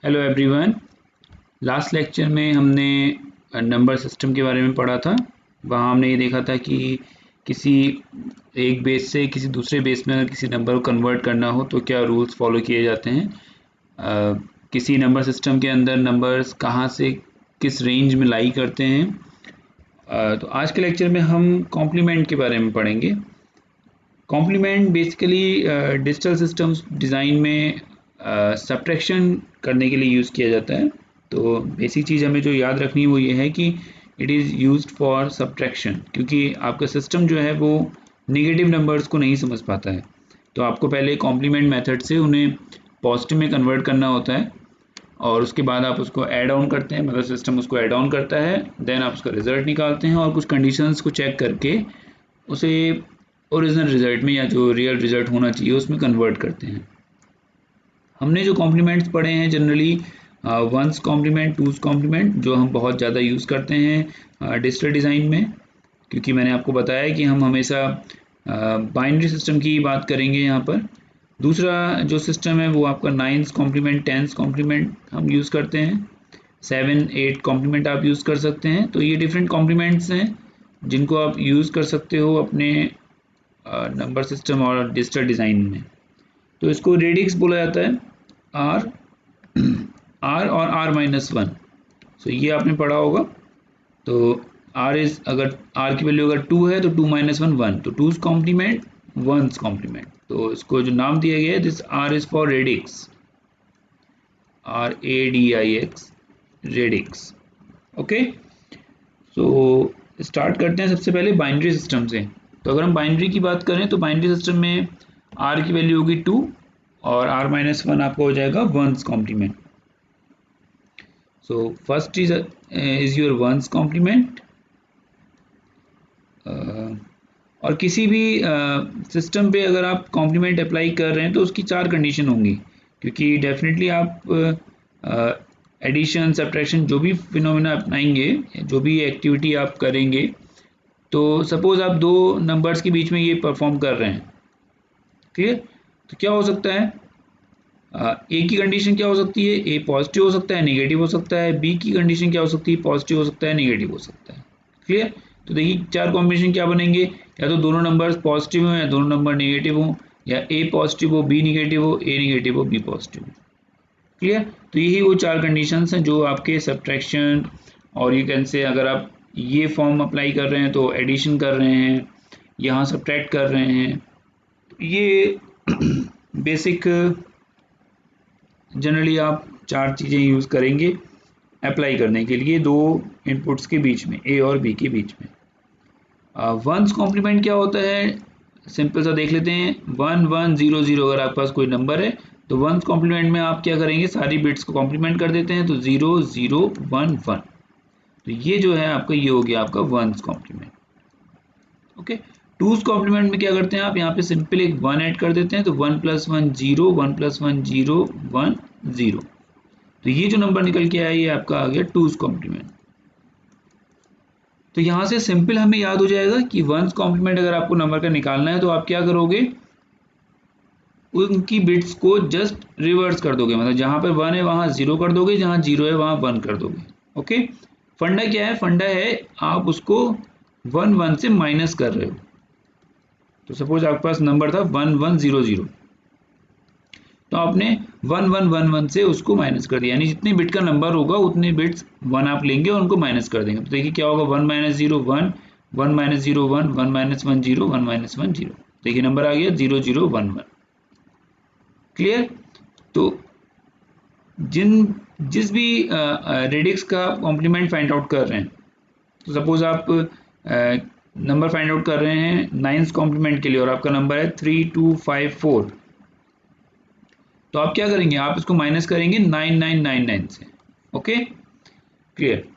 Hello everyone. Last lecture में हमने number system के बारे में पढ़ा था। वहाँ हमने ये देखा था कि किसी एक बेस से किसी दूसरे बेस में अगर किसी नंबर को कन्वर्ट करना हो तो क्या रूल्स फॉलो किए जाते हैं। किसी नंबर सिस्टम के अंदर नंबर्स कहाँ से किस रेंज में लाई करते हैं। तो आज के लेक्चर में हम कॉम्प्लीमेंट के बारे में पढ़ेंगे। Complement basically digital systems design में सब्ट्रैक्शन करने के लिए यूज़ किया जाता है। तो बेसिक चीज़ हमें जो याद रखनी है वो ये है कि it is used for subtraction, क्योंकि आपका सिस्टम जो है वो नेगेटिव नंबर्स को नहीं समझ पाता है। तो आपको पहले कॉम्प्लीमेंट मेथड से उन्हें पॉजिटिव में कन्वर्ट करना होता है और उसके बाद आप उसको ऐड ऑन करते हैं, मतलब सिस्टम उसको ऐड ऑन करता है, देन आप उसका रिजल्ट निकालते हैं और कुछ कंडीशंस को चेक करके उसे ओरिजिनल रिजल्ट में या जो रियल रिजल्ट होना चाहिए उसमें कन्वर्ट करते हैं। हमने जो कॉम्प्लीमेंट्स पढ़े हैं generally one's complement, two's complement, जो हम बहुत ज़्यादा यूज़ करते हैं डिजिटल डिज़ाइन में, क्योंकि मैंने आपको बताया कि हम हमेशा बाइनरी सिस्टम की बात करेंगे यहाँ पर। दूसरा जो सिस्टम है वो आपका नाइन्स कॉम्प्लीमेंट, टेंस कॉम्प्लीमेंट हम यूज़ करते हैं, 7-8 कॉम्प्लीमेंट आप यूज़ कर सकते हैं। तो ये डिफरेंट कॉम्प्लीमेंट्स हैं जिनको आप यूज़ कर सकते हो अपने नंबर सिस्टम और डिजिटल डिज़ाइन में। तो इसको रेडिक्स बोला जाता है, आर आर और r-1। सो ये आपने पढ़ा होगा। तो आर इज, अगर आर की वैल्यू अगर 2 है तो 2-1 1, तो टूज कॉम्प्लीमेंट, वंस कॉम्प्लीमेंट। तो इसको जो नाम दिया गया है, this are is for radix, RADIX, radix. Okay, so start करते हैं सबसे पहले बाइनरी सिस्टम से। तो अगर हम बाइनरी की बात करें तो बाइनरी सिस्टम में r की वैल्यू होगी 2 और r-1 आपको हो जाएगा one's complement. So first is your one's complement. और किसी भी सिस्टम पे अगर आप कॉम्प्लीमेंट अप्लाई कर रहे हैं तो उसकी 4 कंडीशन होंगी, क्योंकि डेफिनेटली आप एडिशन सब्ट्रैक्शन जो भी फिनोमेना अपनाएंगे, जो भी एक्टिविटी आप करेंगे, तो सपोज आप दो नंबर्स के बीच में ये परफॉर्म कर रहे हैं, क्लियर। तो क्या हो सकता है, ए की कंडीशन क्या हो सकती है, ए पॉजिटिव हो सकता है, नेगेटिव हो सकता है। बी की कंडीशन क्या हो सकती है, पॉजिटिव हो सकता है, नेगेटिव हो सकता है, क्लियर। तो देखिए 4 कॉम्बिनेशन क्या बनेंगे, या तो दोनों नंबर्स पॉजिटिव हो या दोनों नंबर नेगेटिव हो, या ए पॉजिटिव हो बी नेगेटिव हो, ए नेगेटिव हो बी पॉजिटिव हो, क्लियर। तो यही वो 4 कंडीशंस हैं जो आपके सब्ट्रैक्शन, और यू कैन से अगर आप ये फॉर्म अप्लाई कर रहे हैं तो एडिशन कर रहे हैं, यहाँ सब्ट्रैक्ट कर रहे हैं। ये बेसिक जनरली आप 4 चीज़ें यूज़ करेंगे अप्लाई करने के लिए दो इनपुट्स के बीच में, ए और बी के बीच में। वंस कॉम्प्लीमेंट क्या होता है, सिंपल सा देख लेते हैं। 1-1-0-0 अगर आपके पास कोई नंबर है तो वंस कॉम्प्लीमेंट में आप क्या करेंगे, सारी बिट्स को कॉम्प्लीमेंट कर देते हैं, तो 0-0-1-1। तो ये जो है आपका, ये हो गया आपका one's complement. Okay, two's complement में क्या करते हैं आप, यहाँ पे सिंपल एक 1 ऐड कर देते हैं, तो 1+1 0, 1+1 0 1 0। तो ये जो नंबर निकल के आया ये आपका आ गया टूज कॉम्प्लीमेंट। तो यहाँ से सिंपल हमें याद हो जाएगा कि वंस कॉम्प्लीमेंट अगर आपको नंबर का निकालना है तो आप क्या करोगे, उनकी बिट्स को जस्ट रिवर्स कर दोगे, मतलब जहाँ पर 1 है वहाँ 0 कर दोगे, जहाँ 0 है वहाँ 1 कर दोगे। ओके, फंडा क्या है, फंडा है आप उसको 1-1 से माइनस कर रहे हो। तो सपोज आपके पास नंबर था 1-1-0-0, तो आपने 1-1-1-1 से उसको माइनस कर दिया, यानी जितने बिट का नंबर होगा उतने बिट्स 1 आप लेंगे और उनको माइनस कर देंगे। तो देखिए क्या होगा, 1-0 1, 1-0 1, 1-1 0, 1-1 0। देखिए नंबर आ गया 0 0 1 1, क्लियर। तो जिस भी रेडिक्स का कॉम्प्लीमेंट फाइंड आउट कर रहे हैं, तो सपोज आप नंबर फाइंड आउट कर रहे हैं नाइन्स कॉम्प्लीमेंट के लिए और आपका नंबर है 3 2 5 4, तो आप क्या करेंगे, आप इसको माइनस करेंगे 9999 से। Okay, clear.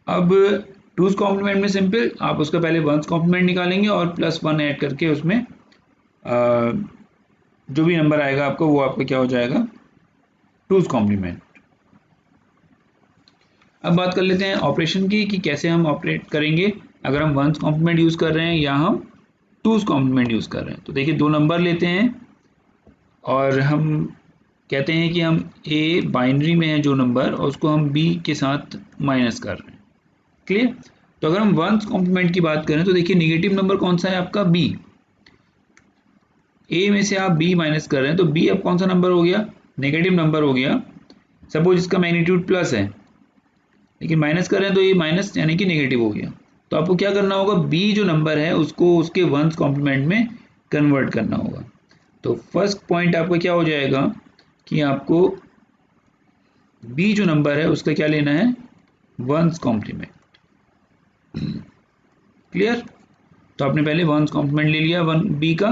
अब टूज कॉम्प्लीमेंट में सिंपल आप उसका पहले वंस कॉम्प्लीमेंट निकालेंगे और +1 ऐड करके उसमें जो भी नंबर आएगा आपको वो आपका क्या हो जाएगा, टूज कॉम्प्लीमेंट। अब बात कर लेते हैं ऑपरेशन की कि कैसे हम ऑपरेट करेंगे अगर हम वंस कॉम्प्लीमेंट यूज़ कर रहे हैं या हम टूज कॉम्प्लीमेंट यूज़ कर रहे हैं। तो देखिए दो नंबर लेते हैं और हम कहते हैं कि हम ए बाइनरी में है जो नंबर और उसको हम बी के साथ माइनस कर रहे हैं। क्लियर? तो अगर हम वंस कॉम्प्लीमेंट की बात करें तो देखिए निगेटिव नंबर कौन सा है आपका, बी। ए में से आप बी माइनस कर रहे हैं तो बी अब कौन सा नंबर हो गया, नेगेटिव नंबर हो गया। सपोज इसका मैग्नीट्यूड प्लस है लेकिन माइनस कर रहे हैं तो ये माइनस यानी कि नेगेटिव हो गया। तो आपको क्या करना होगा, बी जो नंबर है उसको उसके वंस कॉम्प्लीमेंट में कन्वर्ट करना होगा। तो फर्स्ट पॉइंट आपका क्या हो जाएगा कि आपको बी जो नंबर है उसका क्या लेना है, वंस कॉम्प्लीमेंट। क्लियर? तो आपने पहले वंस कॉम्प्लीमेंट ले लिया वन बी का।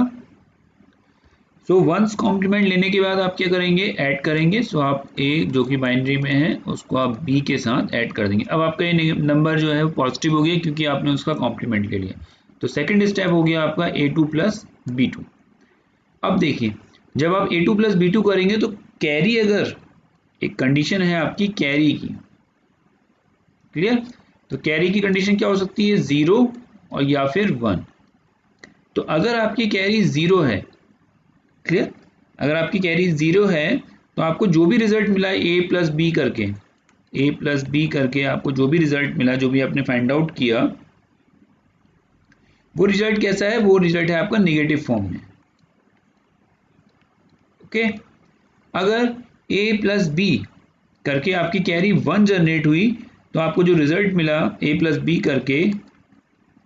सो वंस कॉम्प्लीमेंट लेने के बाद आप क्या करेंगे, ऐड करेंगे। सो आप ए जो कि बाइनरी में है उसको आप बी के साथ ऐड कर देंगे। अब आपका ये नंबर जो है वो पॉजिटिव हो गया क्योंकि आपने उसका कॉम्प्लीमेंट ले लिया। तो सेकंड स्टेप हो गया आपका a2 प्लस b2। अब देखिए जब आप a2 प्लस b2 करेंगे तो कैरी, अगर एक कंडीशन है आपकी कैरी की, क्लियर? तो कैरी की कंडीशन क्या हो सकती है, 0 और या फिर 1। तो अगर आपकी कैरी 0 है, क्लियर, अगर आपकी कैरी 0 है तो आपको जो भी रिजल्ट मिला ए प्लस बी करके, ए प्लस बी करके आपको जो भी रिजल्ट मिला, जो भी आपने फाइंड आउट किया, वो रिजल्ट कैसा है, वो रिजल्ट है आपका नेगेटिव फॉर्म में। ओके, अगर ए प्लस बी करके आपकी कैरी 1 जनरेट हुई तो आपको जो रिजल्ट मिला ए प्लस बी करके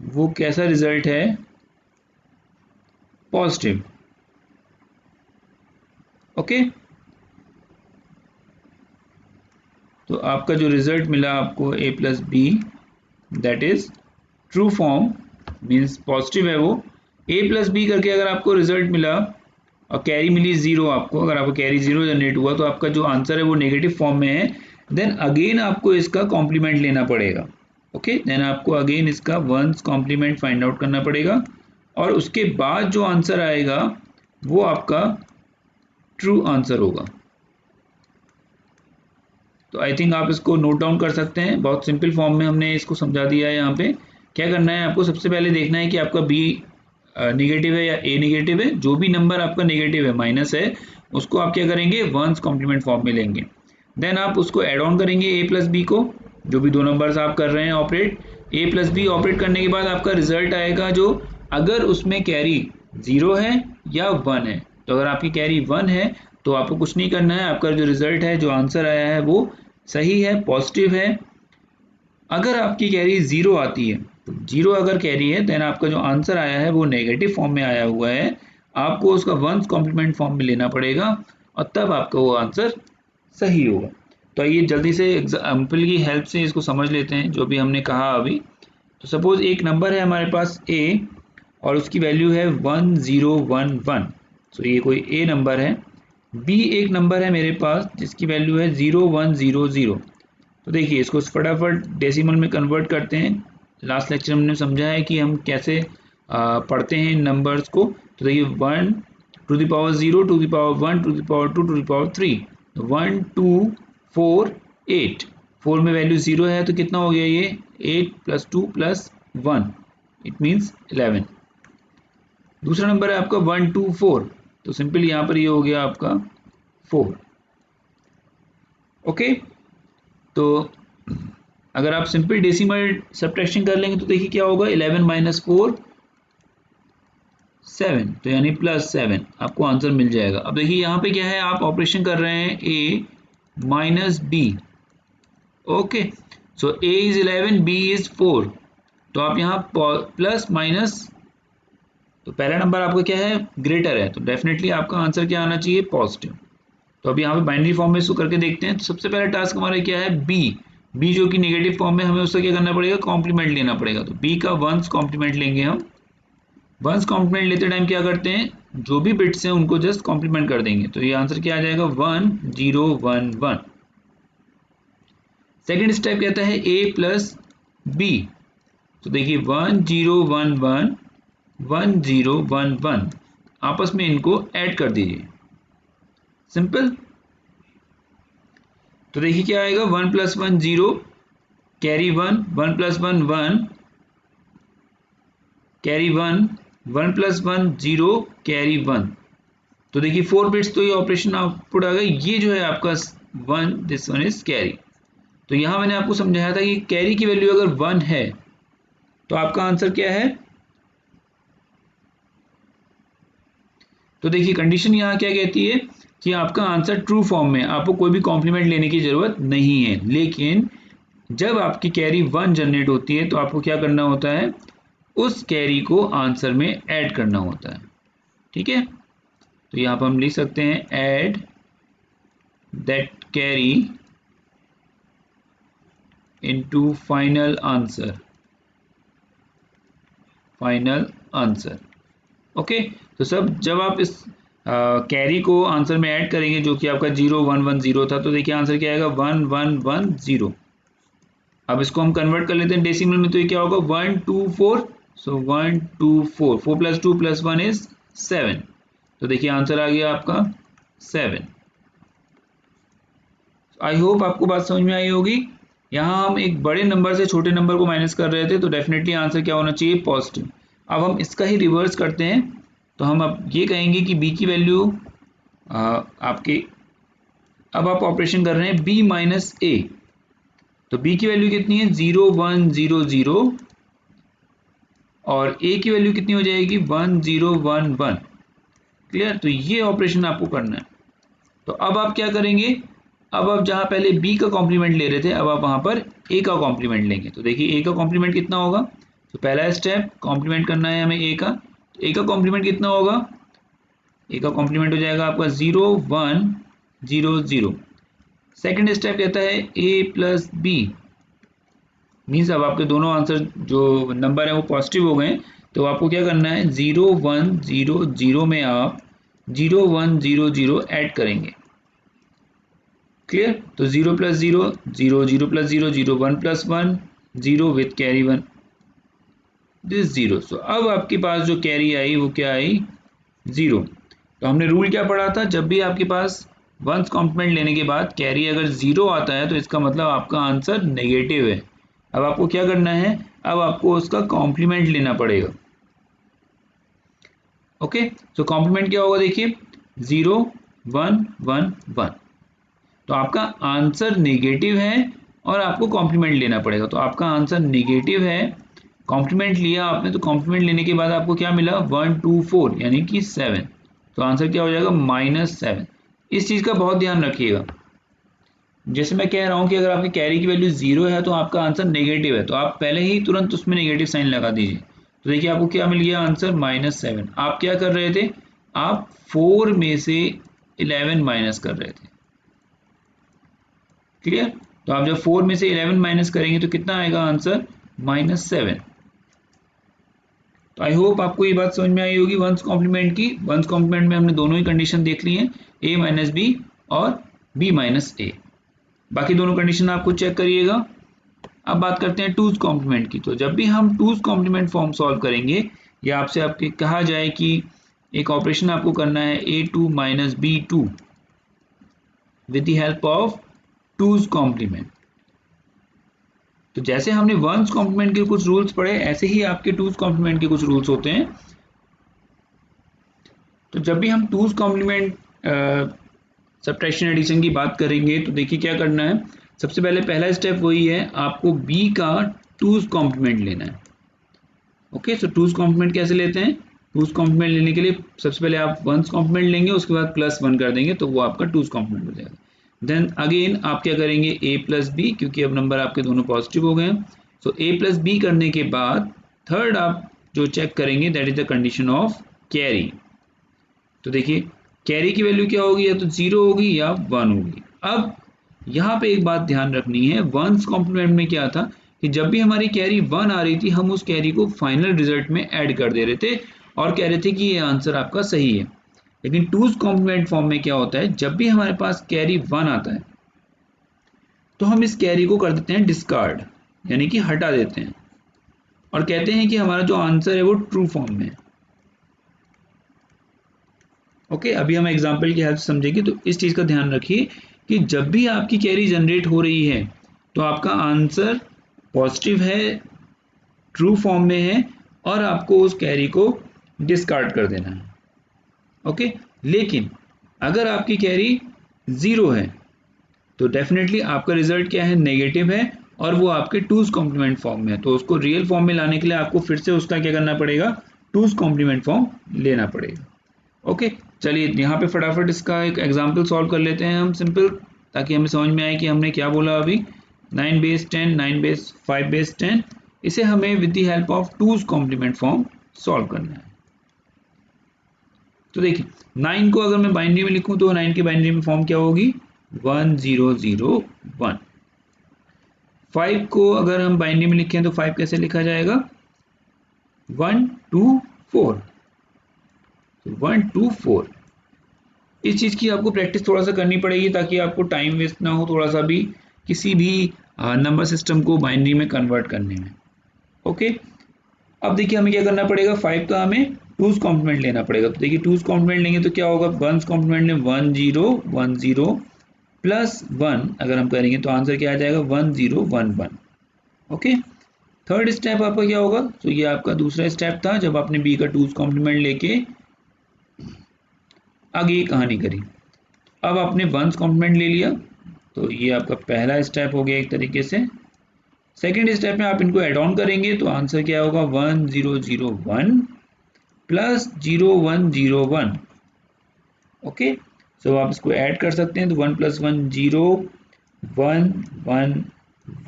वो कैसा रिजल्ट है, पॉजिटिव। ओके, तो आपका जो रिजल्ट मिला आपको A plus B, that is true form, means positive है वो। ए प्लस बी करके अगर आपको रिजल्ट मिला और कैरी मिली 0 आपको, अगर आपको कैरी 0 जनरेट हुआ तो आपका जो आंसर है वो नेगेटिव फॉर्म में है। देन अगेन आपको इसका कॉम्प्लीमेंट लेना पड़ेगा। ओके, देन आपको अगेन इसका वंस कॉम्प्लीमेंट फाइंड आउट करना पड़ेगा और उसके बाद जो आंसर आएगा वो आपका ट्रू आंसर होगा। तो आई थिंक आप इसको नोट डाउन कर सकते हैं, बहुत सिंपल फॉर्म में हमने इसको समझा दिया है। यहाँ पे क्या करना है आपको, सबसे पहले देखना है कि आपका बी नेगेटिव है या ए नेगेटिव है। जो भी नंबर आपका नेगेटिव है, माइनस है, उसको आप क्या करेंगे, वंस कॉम्प्लीमेंट फॉर्म में लेंगे। देन आप उसको एड ऑन करेंगे ए प्लस बी को, जो भी दो नंबर्स आप कर रहे हैं ऑपरेट, ए प्लस बी ऑपरेट करने के बाद आपका रिजल्ट आएगा जो, अगर उसमें कैरी 0 है या 1 है। तो अगर आपकी कैरी 1 है तो आपको कुछ नहीं करना है, आपका जो रिजल्ट है, जो आंसर आया है वो सही है, पॉजिटिव है। अगर आपकी कैरी 0 आती है, तो 0 अगर कैरी है, देन आपका जो आंसर आया है वो नेगेटिव फॉर्म में आया हुआ है, आपको उसका वंस कॉम्प्लीमेंट फॉर्म में लेना पड़ेगा और तब आपका वो आंसर सही होगा। तो आइए जल्दी से एग्जाम्पल की हेल्प से इसको समझ लेते हैं जो भी हमने कहा अभी। तो सपोज एक नंबर है हमारे पास a और उसकी वैल्यू है 1011। सो ये कोई a नंबर है। b एक नंबर है मेरे पास जिसकी वैल्यू है 0100। तो देखिए इसको फटाफट डेसिमल में कन्वर्ट करते हैं। लास्ट लेक्चर में हमने समझा है कि हम कैसे पढ़ते हैं नंबर्स को। तो देखिए 1 to the power 0 to the power 1 to the power 2 to the power 3, 1 2 4 8। 4 में वैल्यू 0 है तो कितना हो गया ये, 8 प्लस 2 प्लस 1, इट मीन्स 11। दूसरा नंबर है आपका 1 2 4, तो सिंपल यहाँ पर ये हो गया आपका 4। ओके, तो अगर आप सिंपल डेसिमल सब्ट्रैक्शन कर लेंगे तो देखिए क्या होगा, 11 माइनस 4 7, तो यानी प्लस 7 आपको आंसर मिल जाएगा। अब देखिए यहाँ पे क्या है, आप ऑपरेशन कर रहे हैं a minus B. Okay, so a is 11, b is 4, तो आप यहाँ प्लस माइनस, तो पहला नंबर आपका क्या है, ग्रेटर है, तो डेफिनेटली आपका आंसर क्या आना चाहिए, पॉजिटिव। तो अभी यहाँ पे बाइनरी फॉर्म में इसको करके देखते हैं। तो सबसे पहला टास्क हमारा क्या है, बी जो कि नेगेटिव फॉर्म में, हमें उसका क्या करना पड़ेगा, कॉम्प्लीमेंट लेना पड़ेगा। तो बी का वंस कॉम्प्लीमेंट लेंगे हम। वंस कॉम्प्लीमेंट लेते टाइम क्या करते हैं, जो भी बिट्स हैं उनको जस्ट कॉम्प्लीमेंट कर देंगे। तो ये आंसर क्या आ जाएगा, 1 0 1 1। सेकेंड स्टेप कहता है ए प्लस बी। तो देखिए 1 0 1 1 1 0 1 1, आपस में इनको ऐड कर दीजिए, सिंपल। तो देखिए क्या आएगा, 1 plus 1 0, carry 1, 1 plus 1 1, carry 1, 1 plus 1 0, carry 1। तो देखिए 4 बिट्स तो ये ऑपरेशन आउटपुट आ गया। ये जो है आपका 1, दिस वन इज कैरी। तो यहाँ मैंने आपको समझाया था कि कैरी की वैल्यू अगर 1 है तो आपका आंसर क्या है। तो देखिए कंडीशन यहाँ क्या कहती है कि आपका आंसर ट्रू फॉर्म में, आपको कोई भी कॉम्प्लीमेंट लेने की जरूरत नहीं है। लेकिन जब आपकी कैरी 1 जनरेट होती है तो आपको क्या करना होता है, उस कैरी को आंसर में ऐड करना होता है। ठीक है, तो यहाँ पर हम लिख सकते हैं add that carry into final answer, final answer. Okay, तो सब जब आप इस कैरी को आंसर में ऐड करेंगे जो कि आपका 0 1 1 0 था, तो देखिए आंसर क्या आएगा 1 1 1 0। अब इसको हम कन्वर्ट कर लेते हैं डेसिमल में, तो ये क्या होगा 1 2 4। सो 1 2 4, 4 + 2 + 1 इज 7। तो देखिए आंसर आ गया आपका 7। आई होप आपको बात समझ में आई होगी। यहाँ हम एक बड़े नंबर से छोटे नंबर को माइनस कर रहे थे, तो डेफिनेटली आंसर क्या होना चाहिए, पॉजिटिव। अब हम इसका ही रिवर्स करते हैं, तो हम अब ये कहेंगे कि b की वैल्यू आपके, अब आप ऑपरेशन कर रहे हैं b माइनस a, तो b की वैल्यू कितनी है 0 1 0 0 और a की वैल्यू कितनी हो जाएगी 1 0 1 1। क्लियर, तो ये ऑपरेशन आपको करना है। तो अब आप क्या करेंगे, अब आप जहां पहले b का कॉम्प्लीमेंट ले रहे थे अब आप वहां पर a का कॉम्प्लीमेंट लेंगे। तो देखिए a का कॉम्प्लीमेंट कितना होगा, तो पहला स्टेप कॉम्प्लीमेंट करना है हमें a का, तो a का कॉम्प्लीमेंट कितना होगा, a का कॉम्प्लीमेंट हो जाएगा आपका 0 1 0 0। सेकेंड स्टेप कहता है a प्लस b, मीन्स अब आपके दोनों आंसर जो नंबर है वो पॉजिटिव हो गए। तो आपको क्या करना है 0 1 0 0 में आप 0 1 0 0 ऐड करेंगे। क्लियर, तो 0 + 0 0 0 + 0 0 1 + 1 0 विथ कैरी 1 दिस 0। सो अब आपके पास जो कैरी आई वो क्या आई 0। तो हमने रूल क्या पढ़ा था, जब भी आपके पास वंस कॉम्प्लीमेंट लेने के बाद कैरी अगर 0 आता है तो इसका मतलब आपका आंसर नेगेटिव है। अब आपको क्या करना है, अब आपको उसका कॉम्प्लीमेंट लेना पड़ेगा। ओके, तो कॉम्प्लीमेंट क्या होगा, देखिए 0 1 1 1, तो आपका आंसर नेगेटिव है और आपको कॉम्प्लीमेंट लेना पड़ेगा। तो आपका आंसर नेगेटिव है, कॉम्प्लीमेंट लिया आपने, तो कॉम्प्लीमेंट लेने के बाद आपको क्या मिला 1 2 4 यानी कि 7। तो आंसर क्या हो जाएगा -7। इस चीज़ का बहुत ध्यान रखिएगा। जैसे मैं कह रहा हूँ कि अगर आपकी कैरी की वैल्यू 0 है तो आपका आंसर नेगेटिव है, तो आप पहले ही तुरंत उसमें नेगेटिव साइन लगा दीजिए। तो देखिए आपको क्या मिल गया आंसर -7। आप क्या कर रहे थे, आप 4 में से 11 माइनस कर रहे थे। क्लियर, तो आप जब 4 में से 11 माइनस करेंगे तो कितना आएगा आंसर -7। तो आई होप आपको ये बात समझ में आई होगी वंस कॉम्प्लीमेंट की। वंस कॉम्प्लीमेंट में हमने दोनों ही कंडीशन देख ली हैं, a माइनस बी और b माइनस ए। बाकी दोनों कंडीशन आपको चेक करिएगा। अब बात करते हैं टूज कॉम्प्लीमेंट की। तो जब भी हम टूज कॉम्प्लीमेंट फॉर्म सॉल्व करेंगे या आपसे आपके कहा जाए कि एक ऑपरेशन आपको करना है a2 minus b2 with the help of two's complement, तो जैसे हमने वंस कॉम्प्लीमेंट के कुछ रूल्स पढ़े ऐसे ही आपके टूज कॉम्प्लीमेंट के कुछ रूल्स होते हैं। तो जब भी हम टूज कॉम्प्लीमेंट सब्ट्रैक्शन एडिशन की बात करेंगे तो देखिए क्या करना है, सबसे पहले पहला स्टेप वही है, आपको b का टूज कॉम्प्लीमेंट लेना है। ओके, सो टूज कॉम्प्लीमेंट कैसे लेते हैं, टूज कॉम्प्लीमेंट लेने के लिए सबसे पहले आप वंस कॉम्प्लीमेंट लेंगे, उसके बाद +1 कर देंगे तो वो आपका टूज कॉम्प्लीमेंट हो जाएगा। देन अगेन आप क्या करेंगे a प्लस बी, क्योंकि अब नंबर आपके दोनों पॉजिटिव हो गए हैं। सो a प्लस बी करने के बाद थर्ड आप जो चेक करेंगे that is the condition of carry. तो देखिए कैरी की वैल्यू क्या होगी, या तो 0 होगी या 1 होगी। अब यहाँ पे एक बात ध्यान रखनी है, वंस कॉम्प्लीमेंट में क्या था कि जब भी हमारी कैरी 1 आ रही थी हम उस कैरी को फाइनल रिजल्ट में ऐड कर दे रहे थे और कह रहे थे कि ये आंसर आपका सही है। लेकिन टूज कॉम्प्लीमेंट फॉर्म में क्या होता है, जब भी हमारे पास कैरी 1 आता है तो हम इस कैरी को कर देते हैं डिस्कार्ड, यानी कि हटा देते हैं और कहते हैं कि हमारा जो आंसर है वो ट्रू फॉर्म में है। ओके, अभी हम एग्जांपल की हेल्प से समझेंगे। तो इस चीज़ का ध्यान रखिए कि जब भी आपकी कैरी जनरेट हो रही है तो आपका आंसर पॉजिटिव है, ट्रू फॉर्म में है और आपको उस कैरी को डिस्कार्ड कर देना है। ओके, लेकिन अगर आपकी कैरी 0 है तो डेफिनेटली आपका रिजल्ट क्या है, नेगेटिव है, और वो आपके टूज कॉम्प्लीमेंट फॉर्म में है। तो उसको रियल फॉर्म में लाने के लिए आपको फिर से उसका क्या करना पड़ेगा, टूज कॉम्प्लीमेंट फॉर्म लेना पड़ेगा। ओके, चलिए यहाँ पे फटाफट इसका एक एग्जांपल सॉल्व कर लेते हैं हम सिंपल, ताकि हमें समझ में आए कि हमने क्या बोला अभी। 9 बेस 10, 9 बेस 5 बेस 10, इसे हमें with the help of two's complement form solve करना है। तो देखिए 9 को अगर मैं बाइनरी में लिखूं तो 9 की बाइनरी में फॉर्म क्या होगी, 1 0 0 1। 5 को अगर हम बाइनरी में लिखें तो 5 कैसे लिखा जाएगा, 1 2 4। 1 2 4। इस चीज़ की आपको प्रैक्टिस थोड़ा सा करनी पड़ेगी ताकि आपको टाइम वेस्ट ना हो थोड़ा सा भी किसी भी नंबर सिस्टम को बाइनरी में कन्वर्ट करने में। ओके, अब देखिए हमें क्या करना पड़ेगा, 5 का हमें टूज कॉम्प्लीमेंट लेना पड़ेगा। तो देखिए टूज कॉम्प्लीमेंट लेंगे तो क्या होगा, वंस कॉम्प्लीमेंट में 1 0 1 0 प्लस 1 अगर हम करेंगे तो आंसर क्या आ जाएगा, 1 0 1 1। ओके, थर्ड स्टेप आपका क्या होगा, तो ये आपका दूसरा स्टेप था जब आपने बी का टूज कॉम्प्लीमेंट लेके आगे ये कहानी करी। अब आपने वंस कॉम्प्लीमेंट ले लिया तो ये आपका पहला स्टेप हो गया एक तरीके से। सेकेंड स्टेप में आप इनको एड ऑन करेंगे तो आंसर क्या होगा, 1 0 0 1 प्लस 0 1 0 1। ओके, सो आप इसको ऐड कर सकते हैं तो 1 प्लस 1 0 1 1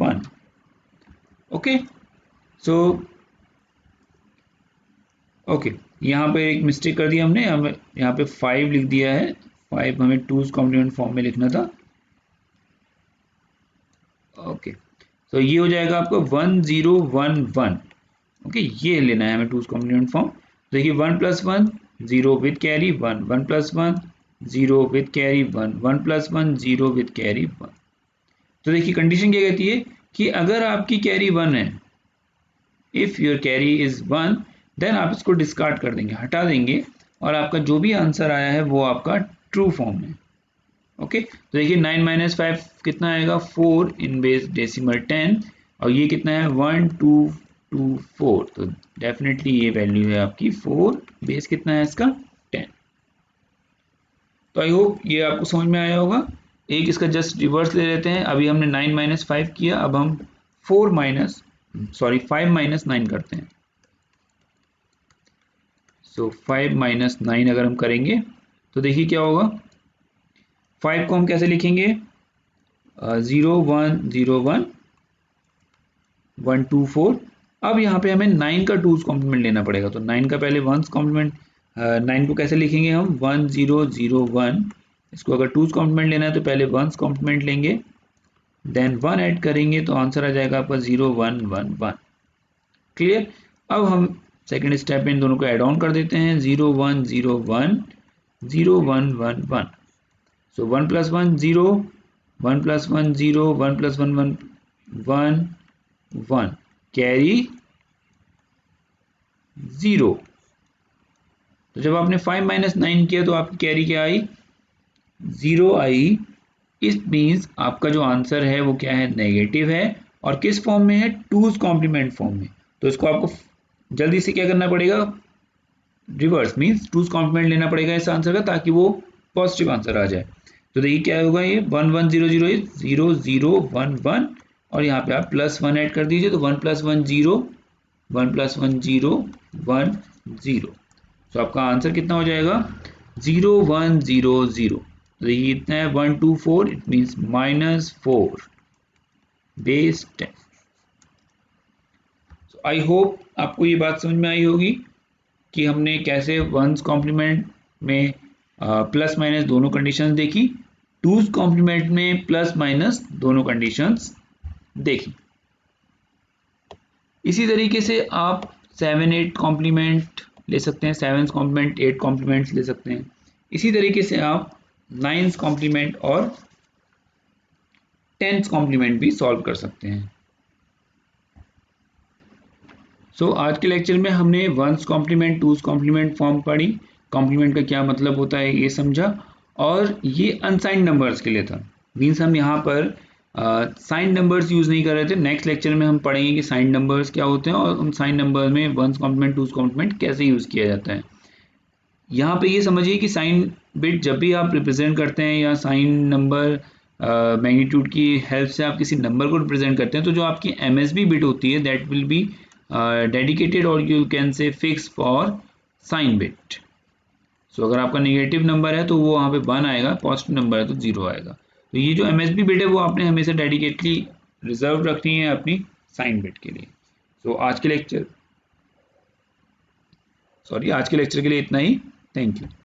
1। ओके, सो ओके, यहाँ पे एक मिस्टेक कर दिया हमने, हमें यहाँ पे 5 लिख दिया है, 5 हमें टूज कॉम्प्लीमेंट फॉर्म में लिखना था। ओके, तो ये हो जाएगा आपका 1 0 1 1। ओके, ये लेना है हमें टूज कॉम्प्लीमेंट फॉर्म। देखिए 1 plus 1 0 with carry 1, 1 plus 1 0 with carry 1, 1 plus 1 0 with carry 1। तो देखिए कंडीशन क्या कहती है कि अगर आपकी कैरी 1 है, if your carry is 1, then आप इसको डिस्कार्ड कर देंगे, हटा देंगे, और आपका जो भी आंसर आया है वो आपका ट्रू फॉर्म में। ओके, तो देखिए 9 माइनस 5 कितना आएगा, 4 इन बेस डेसिमल 10, और ये कितना है 1 2 2 4। तो डेफिनेटली ये वैल्यू है आपकी 4, बेस कितना है इसका 10। तो आई होप ये आपको समझ में आया होगा। एक इसका जस्ट रिवर्स ले लेते हैं, अभी हमने 9 माइनस 5 किया, अब हम 5 माइनस 9 करते हैं। सो 5 माइनस 9 अगर हम करेंगे तो देखिए क्या होगा, 5 को हम कैसे लिखेंगे, 0 1 0 1 1 2 4। अब यहाँ पे हमें 9 का टूज कॉम्प्लीमेंट लेना पड़ेगा, तो 9 का पहले वंस कॉम्प्लीमेंट, 9 को कैसे लिखेंगे हम, 1 0 0 1। इसको अगर टूज कॉम्प्लीमेंट लेना है तो पहले वंस कॉम्प्लीमेंट लेंगे, देन 1 ऐड करेंगे तो आंसर आ जाएगा आपका 0 1 1 1। क्लियर। अब हम सेकेंड स्टेप में इन दोनों को ऐड ऑन कर देते हैं, 0 1 0 1 0 1 1 1। सो 1 प्लस 1 0, 1 प्लस 1 0, 1 प्लस 1 1 1 1, कैरी 0। तो जब आपने 5 माइनस 9 किया तो आपकी कैरी क्या आई, 0 आई। इट मीन्स आपका जो आंसर है वो क्या है, नेगेटिव है, और किस फॉर्म में है, टूज कॉम्प्लीमेंट फॉर्म में। तो इसको आपको जल्दी से क्या करना पड़ेगा, रिवर्स मीन्स टूज कॉम्प्लीमेंट लेना पड़ेगा इस आंसर का, ताकि वो पॉजिटिव आंसर आ जाए। तो देखिए क्या होगा, ये 1 1 0 0 0 0 1 1, और यहाँ पे आप प्लस 1 ऐड कर दीजिए, तो 1 प्लस 1 0, 1 प्लस 1 0 1 0। तो आपका आंसर कितना हो जाएगा, 0 1 0 0। तो ये इतना है 1 2 4, it means -4 base 10। I hope आपको ये बात समझ में आई होगी कि हमने कैसे वंस कॉम्प्लीमेंट में प्लस माइनस दोनों कंडीशंस देखी, टूज कॉम्प्लीमेंट में प्लस माइनस दोनों कंडीशंस देखी। इसी तरीके से आप 7 8 कॉम्प्लीमेंट ले सकते हैं, 7 कॉम्प्लीमेंट 8 कॉम्प्लीमेंट्स ले सकते हैं। इसी तरीके से आप 9 कॉम्प्लीमेंट और 10 कॉम्प्लीमेंट भी सॉल्व कर सकते हैं। आज के लेक्चर में हमने one's complement two's complement form पढ़ी, कॉम्प्लीमेंट का क्या मतलब होता है ये समझा, और ये अनसाइंड नंबर्स के लिए था। मीन्स हम यहाँ पर साइंड नंबर्स यूज़ नहीं कर रहे थे। नेक्स्ट लेक्चर में हम पढ़ेंगे कि साइंड नंबर्स क्या होते हैं और उन साइंड नंबर में वंस कॉम्प्लीमेंट टूज कॉम्प्लीमेंट कैसे यूज़ किया जाता है। यहाँ पे ये समझिए कि साइन बिट जब भी आप रिप्रेजेंट करते हैं या साइन नंबर मैग्नीट्यूड की हेल्प से आप किसी नंबर को रिप्रेजेंट करते हैं, तो जो आपकी एमएसबी बिट होती है दैट विल बी डेडिकेटेड और you can say fix for sign bit. So अगर आपका नेगेटिव नंबर है तो वो वहाँ पे 1 आएगा, पॉजिटिव नंबर है तो 0 आएगा। तो ये जो एमएसबी बिट है वो आपने हमेशा डेडिकेटली रिजर्व रखनी है अपनी साइन बिट के लिए। सो आज के लेक्चर के लिए इतना ही। Thank you.